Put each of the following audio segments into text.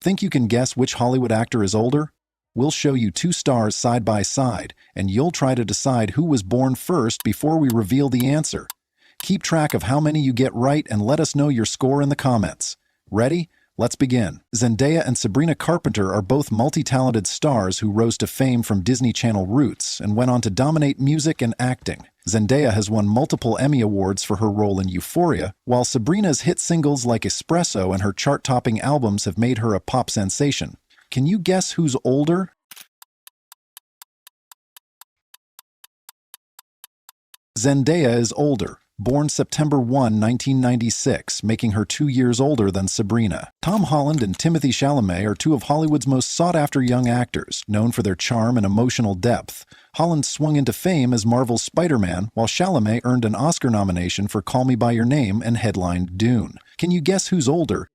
Think you can guess which Hollywood actor is older? We'll show you two stars side by side, and you'll try to decide who was born first before we reveal the answer. Keep track of how many you get right and let us know your score in the comments. Ready? Let's begin. Zendaya and Sabrina Carpenter are both multi-talented stars who rose to fame from Disney Channel roots and went on to dominate music and acting. Zendaya has won multiple Emmy Awards for her role in Euphoria, while Sabrina's hit singles like Espresso and her chart-topping albums have made her a pop sensation. Can you guess who's older? Zendaya is older, born September 1, 1996, making her 2 years older than Sabrina. Tom Holland and Timothée Chalamet are two of Hollywood's most sought-after young actors, known for their charm and emotional depth. Holland swung into fame as Marvel's Spider-Man, while Chalamet earned an Oscar nomination for Call Me By Your Name and headlined Dune. Can you guess who's older?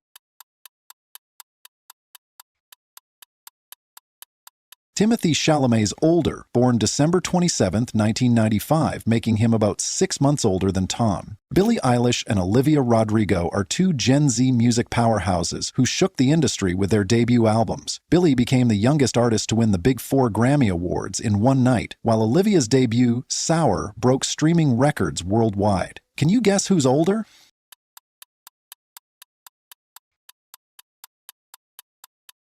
Timothée Chalamet's older, born December 27, 1995, making him about 6 months older than Tom. Billie Eilish and Olivia Rodrigo are two Gen Z music powerhouses who shook the industry with their debut albums. Billie became the youngest artist to win the Big Four Grammy Awards in one night, while Olivia's debut, Sour, broke streaming records worldwide. Can you guess who's older?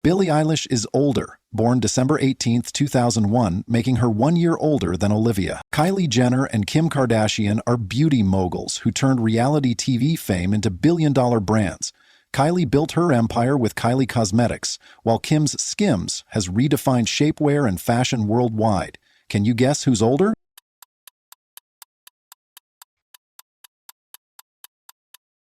Billie Eilish is older, born December 18, 2001, making her 1 year older than Olivia. Kylie Jenner and Kim Kardashian are beauty moguls who turned reality TV fame into billion-dollar brands. Kylie built her empire with Kylie Cosmetics, while Kim's Skims has redefined shapewear and fashion worldwide. Can you guess who's older?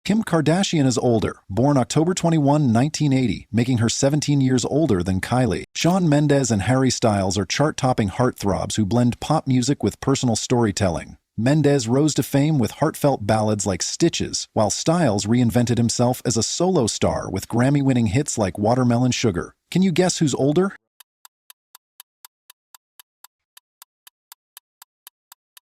Kim Kardashian is older, born October 21, 1980, making her 17 years older than Kylie. Shawn Mendes and Harry Styles are chart-topping heartthrobs who blend pop music with personal storytelling. Mendes rose to fame with heartfelt ballads like Stitches, while Styles reinvented himself as a solo star with Grammy-winning hits like Watermelon Sugar. Can you guess who's older?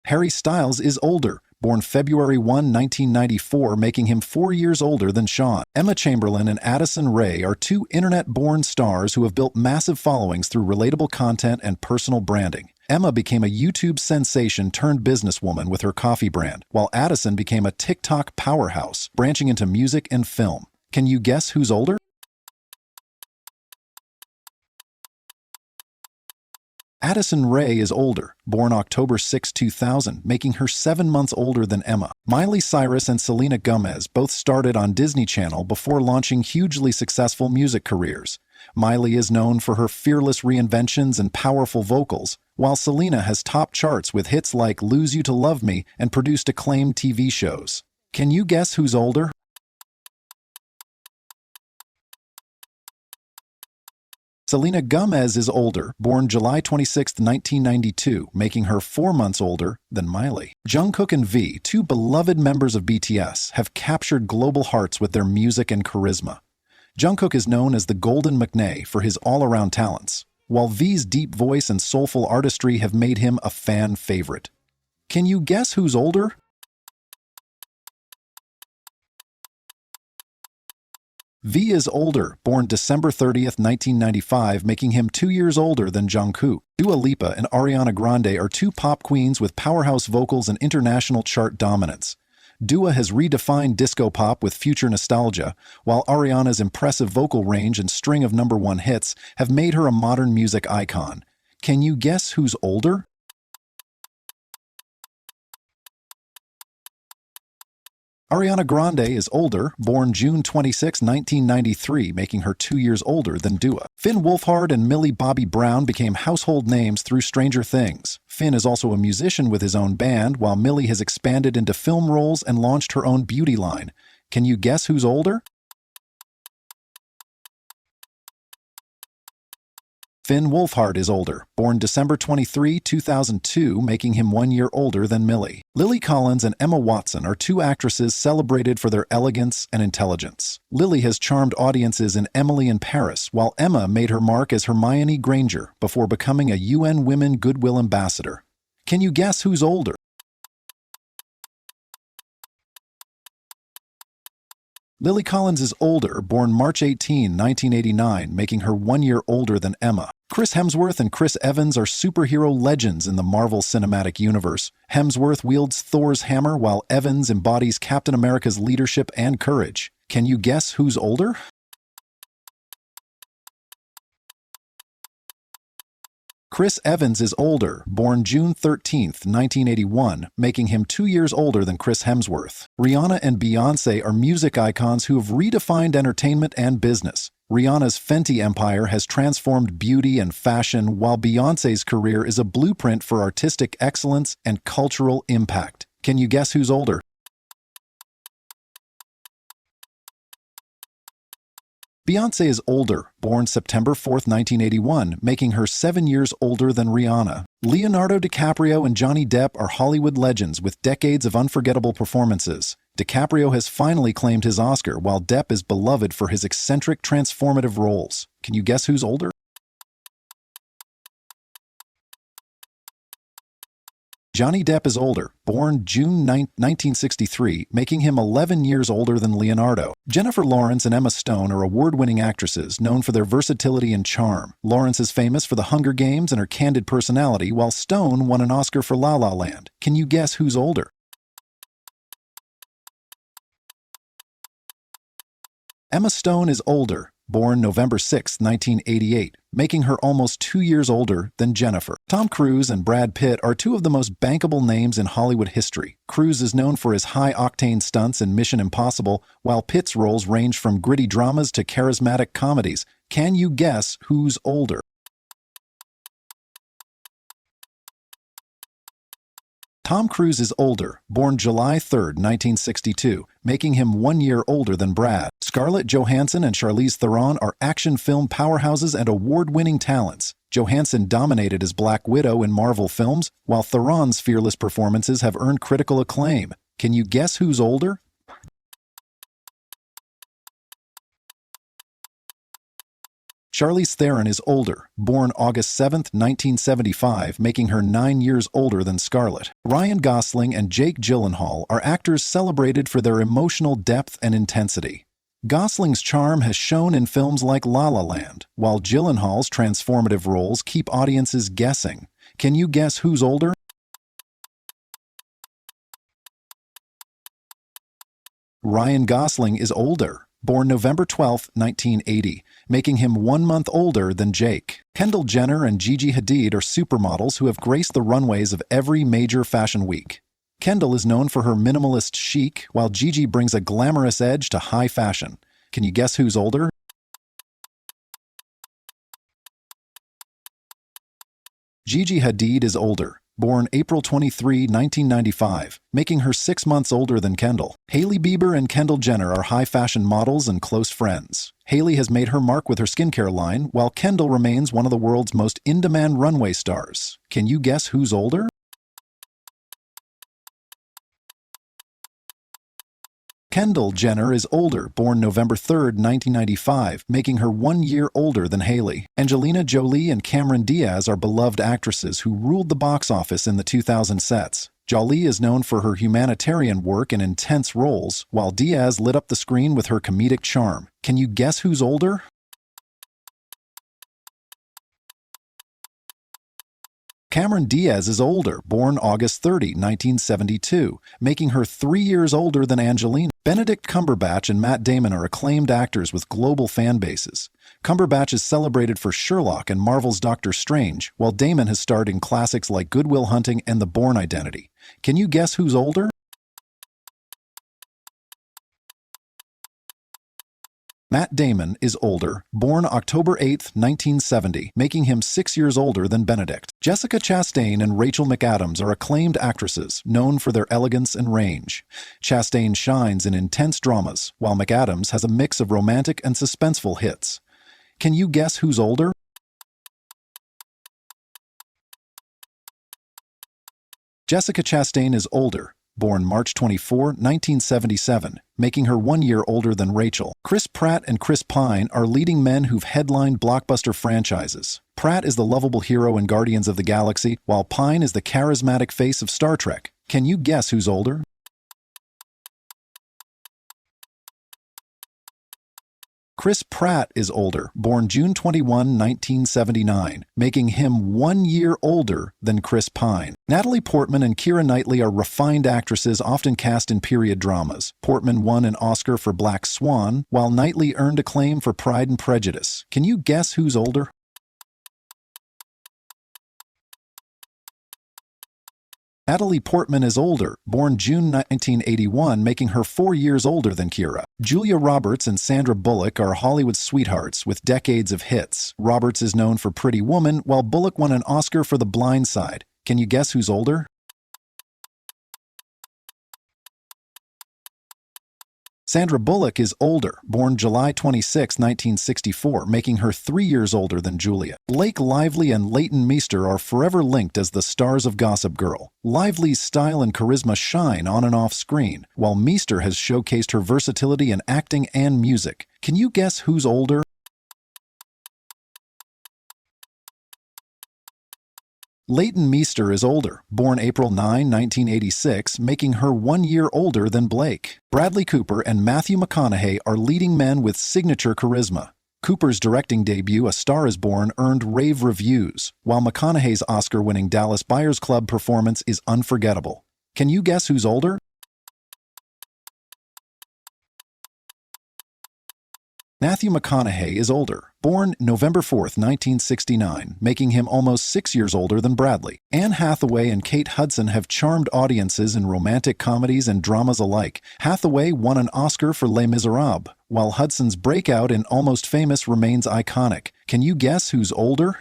Harry Styles is older, born February 1, 1994, making him 4 years older than Shawn. Emma Chamberlain and Addison Rae are two internet-born stars who have built massive followings through relatable content and personal branding. Emma became a YouTube sensation turned businesswoman with her coffee brand, while Addison became a TikTok powerhouse, branching into music and film. Can you guess who's older? Addison Rae is older, born October 6, 2000, making her 7 months older than Emma. Miley Cyrus and Selena Gomez both started on Disney Channel before launching hugely successful music careers. Miley is known for her fearless reinventions and powerful vocals, while Selena has topped charts with hits like Lose You to Love Me and produced acclaimed TV shows. Can you guess who's older? Selena Gomez is older, born July 26, 1992, making her 4 months older than Miley. Jungkook and V, two beloved members of BTS, have captured global hearts with their music and charisma. Jungkook is known as the Golden McNay for his all-around talents, while V's deep voice and soulful artistry have made him a fan favorite. Can you guess who's older? V is older, born December 30, 1995, making him 2 years older than Jungkook. Dua Lipa and Ariana Grande are two pop queens with powerhouse vocals and international chart dominance. Dua has redefined disco pop with future nostalgia, while Ariana's impressive vocal range and string of #1 hits have made her a modern music icon. Can you guess who's older? Ariana Grande is older, born June 26, 1993, making her 2 years older than Dua. Finn Wolfhard and Millie Bobby Brown became household names through Stranger Things. Finn is also a musician with his own band, while Millie has expanded into film roles and launched her own beauty line. Can you guess who's older? Finn Wolfhard is older, born December 23, 2002, making him 1 year older than Millie. Lily Collins and Emma Watson are two actresses celebrated for their elegance and intelligence. Lily has charmed audiences in Emily in Paris, while Emma made her mark as Hermione Granger before becoming a UN Women Goodwill Ambassador. Can you guess who's older? Lily Collins is older, born March 18, 1989, making her 1 year older than Emma. Chris Hemsworth and Chris Evans are superhero legends in the Marvel Cinematic Universe. Hemsworth wields Thor's hammer while Evans embodies Captain America's leadership and courage. Can you guess who's older? Chris Evans is older, born June 13, 1981, making him 2 years older than Chris Hemsworth. Rihanna and Beyoncé are music icons who have redefined entertainment and business. Rihanna's Fenty empire has transformed beauty and fashion, while Beyoncé's career is a blueprint for artistic excellence and cultural impact. Can you guess who's older? Beyoncé is older, born September 4, 1981, making her 7 years older than Rihanna. Leonardo DiCaprio and Johnny Depp are Hollywood legends with decades of unforgettable performances. DiCaprio has finally claimed his Oscar, while Depp is beloved for his eccentric, transformative roles. Can you guess who's older? Johnny Depp is older, born June 9, 1963, making him 11 years older than Leonardo. Jennifer Lawrence and Emma Stone are award-winning actresses known for their versatility and charm. Lawrence is famous for The Hunger Games and her candid personality, while Stone won an Oscar for La La Land. Can you guess who's older? Emma Stone is older, born November 6, 1988, making her almost 2 years older than Jennifer. Tom Cruise and Brad Pitt are two of the most bankable names in Hollywood history. Cruise is known for his high-octane stunts in Mission Impossible, while Pitt's roles range from gritty dramas to charismatic comedies. Can you guess who's older? Tom Cruise is older, born July 3, 1962, making him 1 year older than Brad. Scarlett Johansson and Charlize Theron are action film powerhouses and award-winning talents. Johansson dominated as Black Widow in Marvel films, while Theron's fearless performances have earned critical acclaim. Can you guess who's older? Charlize Theron is older, born August 7, 1975, making her 9 years older than Scarlett. Ryan Gosling and Jake Gyllenhaal are actors celebrated for their emotional depth and intensity. Gosling's charm has shown in films like La La Land, while Gyllenhaal's transformative roles keep audiences guessing. Can you guess who's older? Ryan Gosling is older, born November 12, 1980, making him 1 month older than Jake. Kendall Jenner and Gigi Hadid are supermodels who have graced the runways of every major fashion week. Kendall is known for her minimalist chic, while Gigi brings a glamorous edge to high fashion. Can you guess who's older? Gigi Hadid is older, born April 23, 1995, making her 6 months older than Kendall. Hailey Bieber and Kendall Jenner are high-fashion models and close friends. Hailey has made her mark with her skincare line, while Kendall remains one of the world's most in-demand runway stars. Can you guess who's older? Kendall Jenner is older, born November 3, 1995, making her 1 year older than Hailey. Angelina Jolie and Cameron Diaz are beloved actresses who ruled the box office in the 2000 sets. Jolie is known for her humanitarian work and intense roles, while Diaz lit up the screen with her comedic charm. Can you guess who's older? Cameron Diaz is older, born August 30, 1972, making her 3 years older than Angelina. Benedict Cumberbatch and Matt Damon are acclaimed actors with global fan bases. Cumberbatch is celebrated for Sherlock and Marvel's Doctor Strange, while Damon has starred in classics like Good Will Hunting and The Bourne Identity. Can you guess who's older? Matt Damon is older, born October 8, 1970, making him 6 years older than Benedict. Jessica Chastain and Rachel McAdams are acclaimed actresses, known for their elegance and range. Chastain shines in intense dramas, while McAdams has a mix of romantic and suspenseful hits. Can you guess who's older? Jessica Chastain is older, born March 24, 1977, making her 1 year older than Rachel. Chris Pratt and Chris Pine are leading men who've headlined blockbuster franchises. Pratt is the lovable hero in Guardians of the Galaxy, while Pine is the charismatic face of Star Trek. Can you guess who's older? Chris Pratt is older, born June 21, 1979, making him 1 year older than Chris Pine. Natalie Portman and Keira Knightley are refined actresses often cast in period dramas. Portman won an Oscar for Black Swan, while Knightley earned acclaim for Pride and Prejudice. Can you guess who's older? Natalie Portman is older, born June 1981, making her 4 years older than Keira. Julia Roberts and Sandra Bullock are Hollywood sweethearts with decades of hits. Roberts is known for Pretty Woman, while Bullock won an Oscar for The Blind Side. Can you guess who's older? Sandra Bullock is older, born July 26, 1964, making her 3 years older than Julia. Blake Lively and Leighton Meester are forever linked as the stars of Gossip Girl. Lively's style and charisma shine on and off screen, while Meester has showcased her versatility in acting and music. Can you guess who's older? Leighton Meester is older, born April 9, 1986, making her 1 year older than Blake. Bradley Cooper and Matthew McConaughey are leading men with signature charisma. Cooper's directing debut, A Star is Born, earned rave reviews, while McConaughey's Oscar-winning Dallas Buyers Club performance is unforgettable. Can you guess who's older? Matthew McConaughey is older, born November 4, 1969, making him almost 6 years older than Bradley. Anne Hathaway and Kate Hudson have charmed audiences in romantic comedies and dramas alike. Hathaway won an Oscar for Les Miserables, while Hudson's breakout in Almost Famous remains iconic. Can you guess who's older?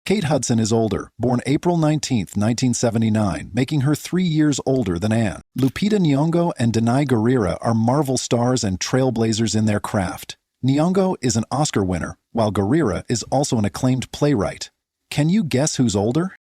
Kate Hudson is older, born April 19, 1979, making her 3 years older than Anne. Lupita Nyong'o and Danai Gurira are Marvel stars and trailblazers in their craft. Nyong'o is an Oscar winner, while Gurira is also an acclaimed playwright. Can you guess who's older?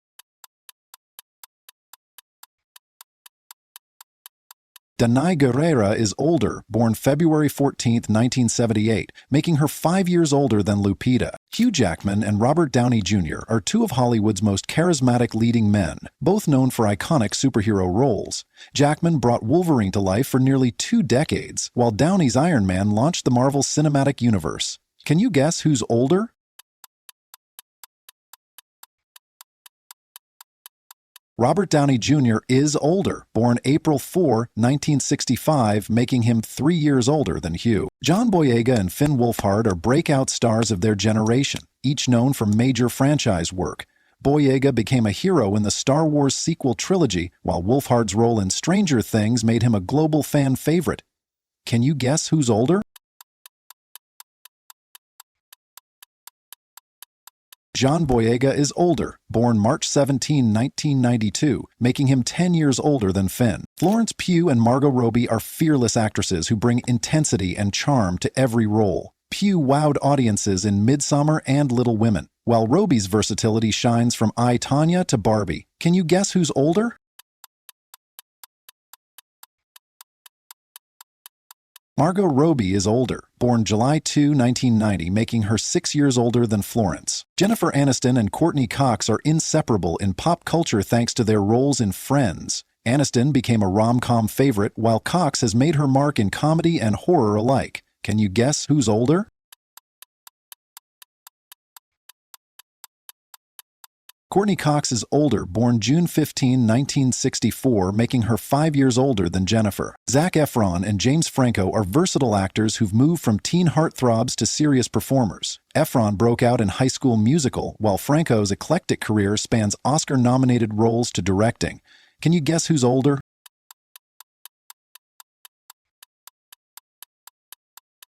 Danai Gurira is older, born February 14, 1978, making her 5 years older than Lupita. Hugh Jackman and Robert Downey Jr. are two of Hollywood's most charismatic leading men, both known for iconic superhero roles. Jackman brought Wolverine to life for nearly 2 decades, while Downey's Iron Man launched the Marvel Cinematic Universe. Can you guess who's older? Robert Downey Jr. is older, born April 4, 1965, making him 3 years older than Hugh. John Boyega and Finn Wolfhard are breakout stars of their generation, each known for major franchise work. Boyega became a hero in the Star Wars sequel trilogy, while Wolfhard's role in Stranger Things made him a global fan favorite. Can you guess who's older? John Boyega is older, born March 17, 1992, making him 10 years older than Finn. Florence Pugh and Margot Robbie are fearless actresses who bring intensity and charm to every role. Pugh wowed audiences in Midsommar and Little Women, while Robbie's versatility shines from I, Tonya to Barbie. Can you guess who's older? Margot Robbie is older, born July 2, 1990, making her 6 years older than Florence. Jennifer Aniston and Courtney Cox are inseparable in pop culture thanks to their roles in Friends. Aniston became a rom-com favorite, while Cox has made her mark in comedy and horror alike. Can you guess who's older? Courtney Cox is older, born June 15, 1964, making her 5 years older than Jennifer. Zac Efron and James Franco are versatile actors who've moved from teen heartthrobs to serious performers. Efron broke out in High School Musical, while Franco's eclectic career spans Oscar-nominated roles to directing. Can you guess who's older?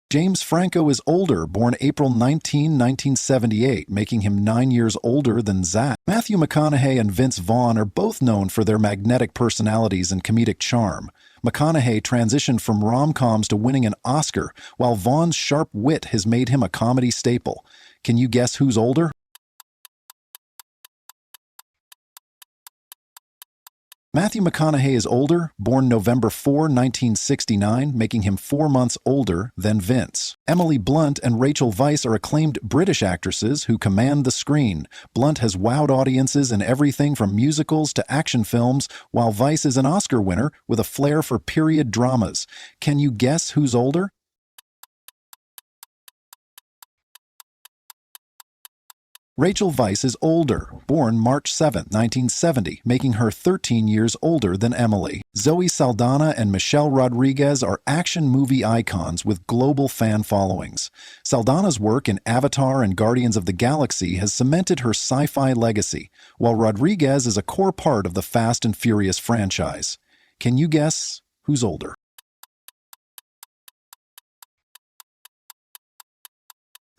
James Franco is older, born April 19, 1978, making him 9 years older than Zac. Matthew McConaughey and Vince Vaughn are both known for their magnetic personalities and comedic charm. McConaughey transitioned from rom-coms to winning an Oscar, while Vaughn's sharp wit has made him a comedy staple. Can you guess who's older? Matthew McConaughey is older, born November 4, 1969, making him 4 months older than Vince. Emily Blunt and Rachel Weisz are acclaimed British actresses who command the screen. Blunt has wowed audiences in everything from musicals to action films, while Weisz is an Oscar winner with a flair for period dramas. Can you guess who's older? Rachel Weisz is older, born March 7, 1970, making her 13 years older than Emily. Zoe Saldana and Michelle Rodriguez are action movie icons with global fan followings. Saldana's work in Avatar and Guardians of the Galaxy has cemented her sci-fi legacy, while Rodriguez is a core part of the Fast and Furious franchise. Can you guess who's older?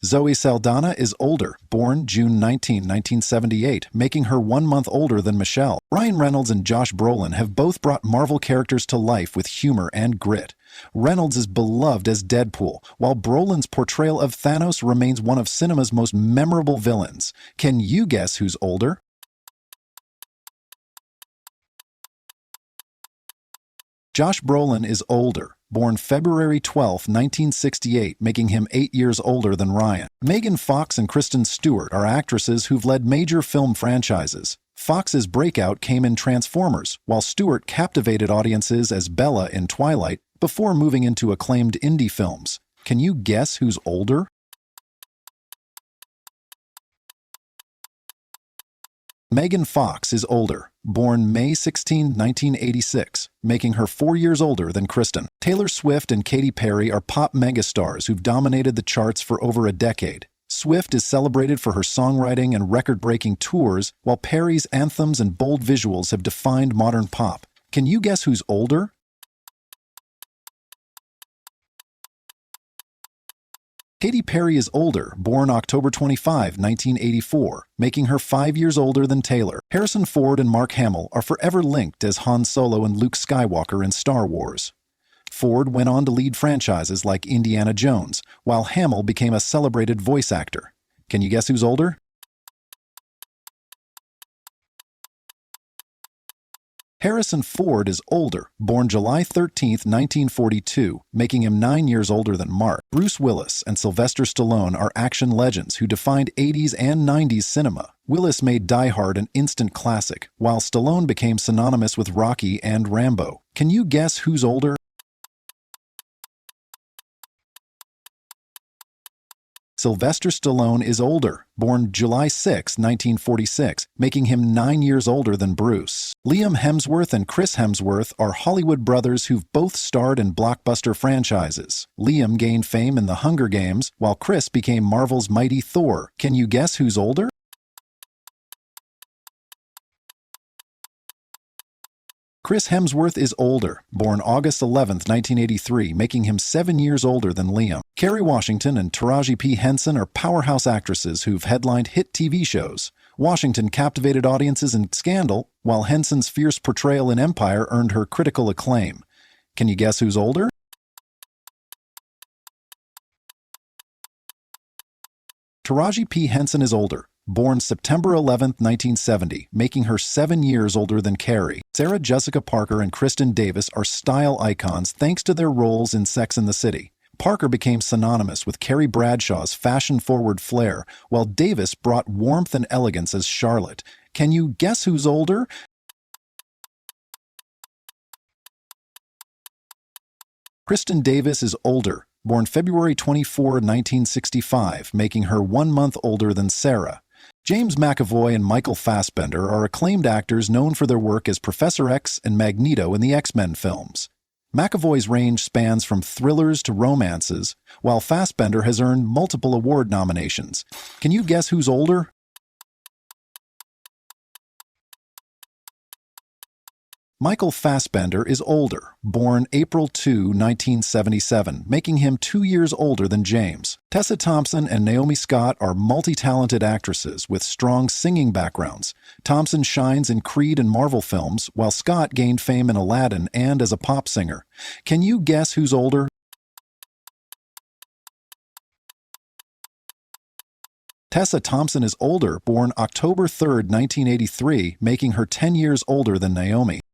Zoe Saldana is older, born June 19, 1978, making her 1 month older than Michelle. Ryan Reynolds and Josh Brolin have both brought Marvel characters to life with humor and grit. Reynolds is beloved as Deadpool, while Brolin's portrayal of Thanos remains one of cinema's most memorable villains. Can you guess who's older? Josh Brolin is older, born February 12, 1968, making him 8 years older than Ryan. Megan Fox and Kristen Stewart are actresses who've led major film franchises. Fox's breakout came in Transformers, while Stewart captivated audiences as Bella in Twilight before moving into acclaimed indie films. Can you guess who's older? Megan Fox is older, born May 16, 1986, making her 4 years older than Kristen. Taylor Swift and Katy Perry are pop megastars who've dominated the charts for over a decade. Swift is celebrated for her songwriting and record-breaking tours, while Perry's anthems and bold visuals have defined modern pop. Can you guess who's older? Katy Perry is older, born October 25, 1984, making her 5 years older than Taylor. Harrison Ford and Mark Hamill are forever linked as Han Solo and Luke Skywalker in Star Wars. Ford went on to lead franchises like Indiana Jones, while Hamill became a celebrated voice actor. Can you guess who's older? Harrison Ford is older, born July 13, 1942, making him 9 years older than Mark. Bruce Willis and Sylvester Stallone are action legends who defined 80s and 90s cinema. Willis made Die Hard an instant classic, while Stallone became synonymous with Rocky and Rambo. Can you guess who's older? Sylvester Stallone is older, born July 6, 1946, making him 9 years older than Bruce. Liam Hemsworth and Chris Hemsworth are Hollywood brothers who've both starred in blockbuster franchises. Liam gained fame in The Hunger Games, while Chris became Marvel's mighty Thor. Can you guess who's older? Chris Hemsworth is older, born August 11, 1983, making him 7 years older than Liam. Kerry Washington and Taraji P. Henson are powerhouse actresses who've headlined hit TV shows. Washington captivated audiences in Scandal, while Henson's fierce portrayal in Empire earned her critical acclaim. Can you guess who's older? Taraji P. Henson is older, born September 11, 1970, making her 7 years older than Carrie. Sarah Jessica Parker and Kristen Davis are style icons thanks to their roles in Sex and the City. Parker became synonymous with Carrie Bradshaw's fashion-forward flair, while Davis brought warmth and elegance as Charlotte. Can you guess who's older? Kristen Davis is older, born February 24, 1965, making her 1 month older than Sarah. James McAvoy and Michael Fassbender are acclaimed actors known for their work as Professor X and Magneto in the X-Men films. McAvoy's range spans from thrillers to romances, while Fassbender has earned multiple award nominations. Can you guess who's older? Michael Fassbender is older, born April 2, 1977, making him 2 years older than James. Tessa Thompson and Naomi Scott are multi-talented actresses with strong singing backgrounds. Thompson shines in Creed and Marvel films, while Scott gained fame in Aladdin and as a pop singer. Can you guess who's older? Tessa Thompson is older, born October 3, 1983, making her 10 years older than Naomi.